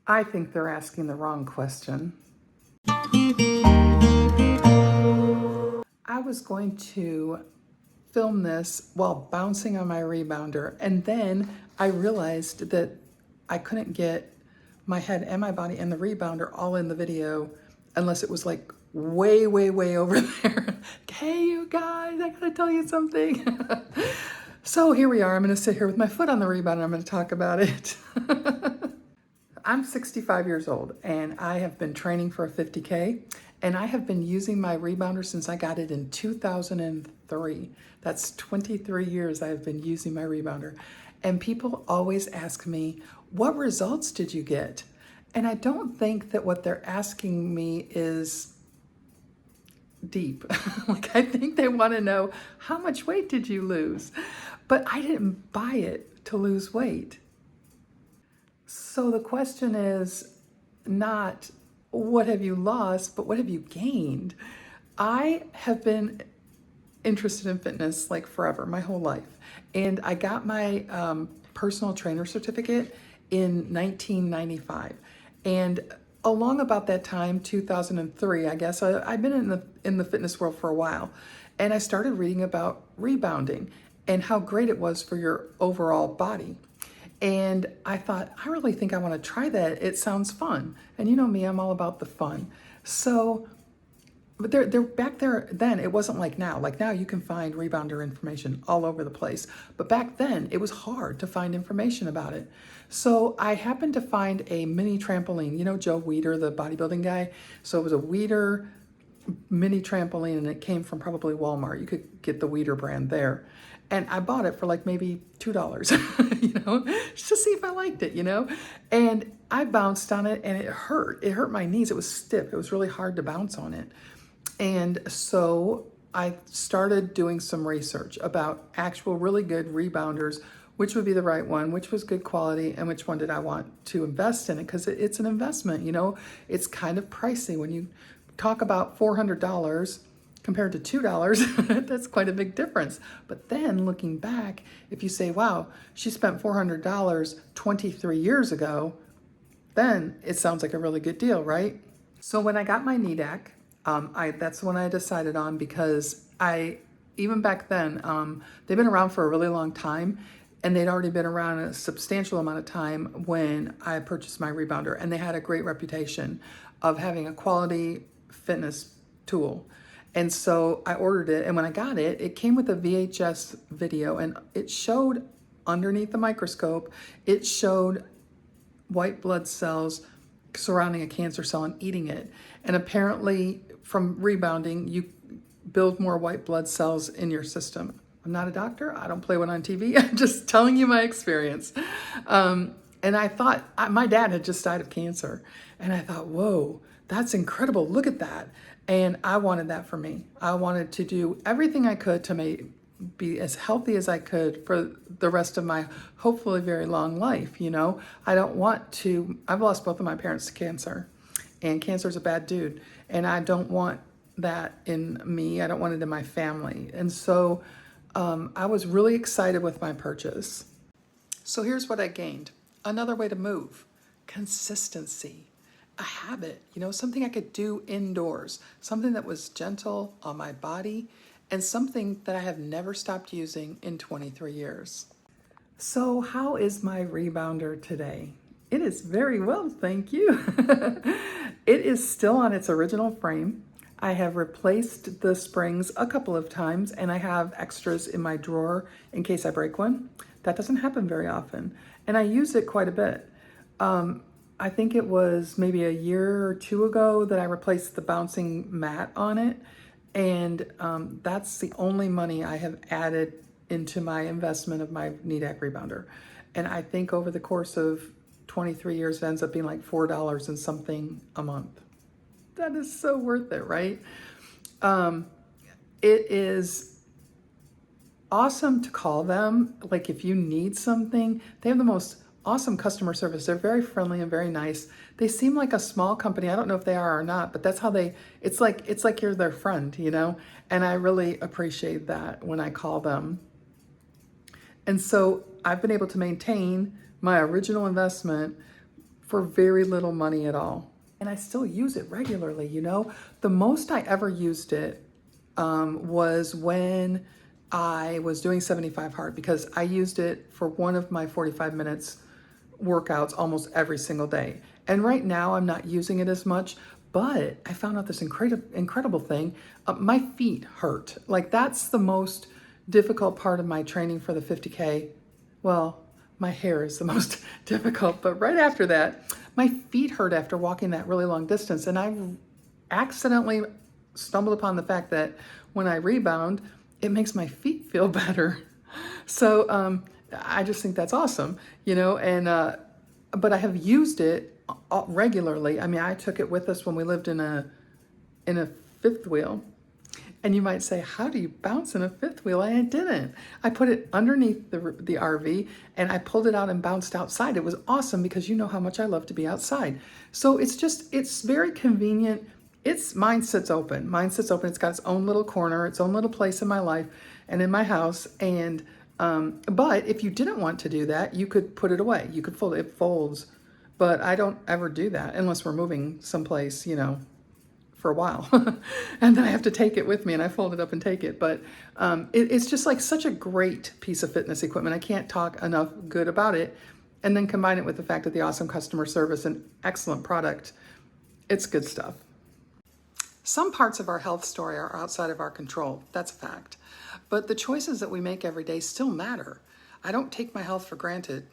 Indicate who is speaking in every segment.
Speaker 1: I think they're asking the wrong question. I was going to film this while bouncing on my rebounder, and then I realized that I couldn't get my head and my body and the rebounder all in the video unless it was like way, way, way over there. Hey, you guys, I gotta tell you something. So here we are. I'm gonna sit here with my foot on the rebounder. I'm gonna talk about it. I'm 65 years old and I have been training for a 50K, and I have been using my rebounder since I got it in 2003. That's 23 years I have been using my rebounder. And people always ask me, what results did you get? And I don't think that what they're asking me is deep. Like, I think they want to know, how much weight did you lose? But I didn't buy it to lose weight. So the question is not what have you lost, but what have you gained? I have been interested in fitness like forever, my whole life. And I got my personal trainer certificate in 1995. And along about that time, 2003, I guess, I've been in the fitness world for a while. And I started reading about rebounding and how great it was for your overall body. And I thought, I really think I want to try that. It sounds fun. And you know me, I'm all about the fun. So, but they're back there then, it wasn't like now. Like now you can find rebounder information all over the place. But back then it was hard to find information about it. So I happened to find a mini trampoline. You know Joe Weider, the bodybuilding guy? So it was a Weider mini trampoline, and it came from probably Walmart. You could get the Weider brand there. And I bought it for like maybe $2, you know, just to see if I liked it, you know. And I bounced on it and it hurt. It hurt my knees. It was stiff. It was really hard to bounce on it. And so I started doing some research about actual really good rebounders, which would be the right one, which was good quality, and which one did I want to invest in it, because it's an investment, you know. It's kind of pricey. When you talk about $400 compared to $2, that's quite a big difference. But then looking back, if you say, wow, she spent $400 23 years ago, then it sounds like a really good deal, right? So when I got my Needak, that's the one I decided on, because even back then, they've been around for a really long time, and they'd already been around a substantial amount of time when I purchased my rebounder, and they had a great reputation of having a quality fitness tool. And so I ordered it, and when I got it, it came with a VHS video, and it showed underneath the microscope, it showed white blood cells surrounding a cancer cell and eating it. And apparently from rebounding, you build more white blood cells in your system. I'm not a doctor. I don't play one on TV. I'm just telling you my experience. And I thought, my dad had just died of cancer. And I thought, whoa, that's incredible. Look at that. And I wanted that for me. I wanted to do everything I could to be as healthy as I could for the rest of my hopefully very long life, you know. I don't want to, I've lost both of my parents to cancer, and cancer's a bad dude, and I don't want that in me. I don't want it in my family. And so I was really excited with my purchase. So here's what I gained. Another way to move. Consistency. A habit, you know, something I could do indoors, something that was gentle on my body, and something that I have never stopped using in 23 years. So how is my rebounder today? It is very well, thank you. It is still on its original frame. I have replaced the springs a couple of times, and I have extras in my drawer in case I break one. That doesn't happen very often, and I use it quite a bit. I think it was maybe a year or two ago that I replaced the bouncing mat on it. And that's the only money I have added into my investment of my Needak rebounder. And I think over the course of 23 years, it ends up being like $4 and something a month. That is so worth it, right? It is awesome to call them. Like if you need something, they have the most awesome customer service. They're very friendly and very nice. They seem like a small company. I don't know if they are or not, but that's how it's like you're their friend, you know? And I really appreciate that when I call them. And so I've been able to maintain my original investment for very little money at all. And I still use it regularly, you know. The most I ever used it was when I was doing 75 hard, because I used it for one of my 45 minutes workouts almost every single day. And right now I'm not using it as much, but I found out this incredible thing. My feet hurt. Like, that's the most difficult part of my training for the 50K. Well, my hair is the most difficult, but right after that, my feet hurt after walking that really long distance. And I accidentally stumbled upon the fact that when I rebound, it makes my feet feel better. So I just think that's awesome, you know, and but I have used it regularly. I mean, I took it with us when we lived in a fifth wheel. And you might say, how do you bounce in a fifth wheel? And I didn't. I put it underneath the RV and I pulled it out and bounced outside. It was awesome because you know how much I love to be outside. So it's very convenient. Mine sits open. It's got its own little corner, its own little place in my life and in my house. And but if you didn't want to do that, you could put it away. You could fold it. It folds. But I don't ever do that unless we're moving someplace, you know, for a while. And then I have to take it with me and I fold it up and take it. But it's just like such a great piece of fitness equipment. I can't talk enough good about it. And then combine it with the fact that the awesome customer service and excellent product. It's good stuff. Some parts of our health story are outside of our control. That's a fact. But the choices that we make every day still matter. I don't take my health for granted.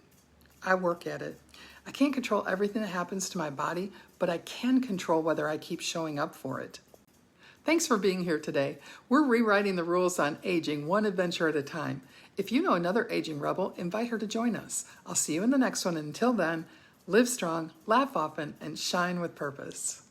Speaker 1: I work at it. I can't control everything that happens to my body, but I can control whether I keep showing up for it. Thanks for being here today. We're rewriting the rules on aging one adventure at a time. If you know another aging rebel, invite her to join us. I'll see you in the next one. Until then, live strong, laugh often, and shine with purpose.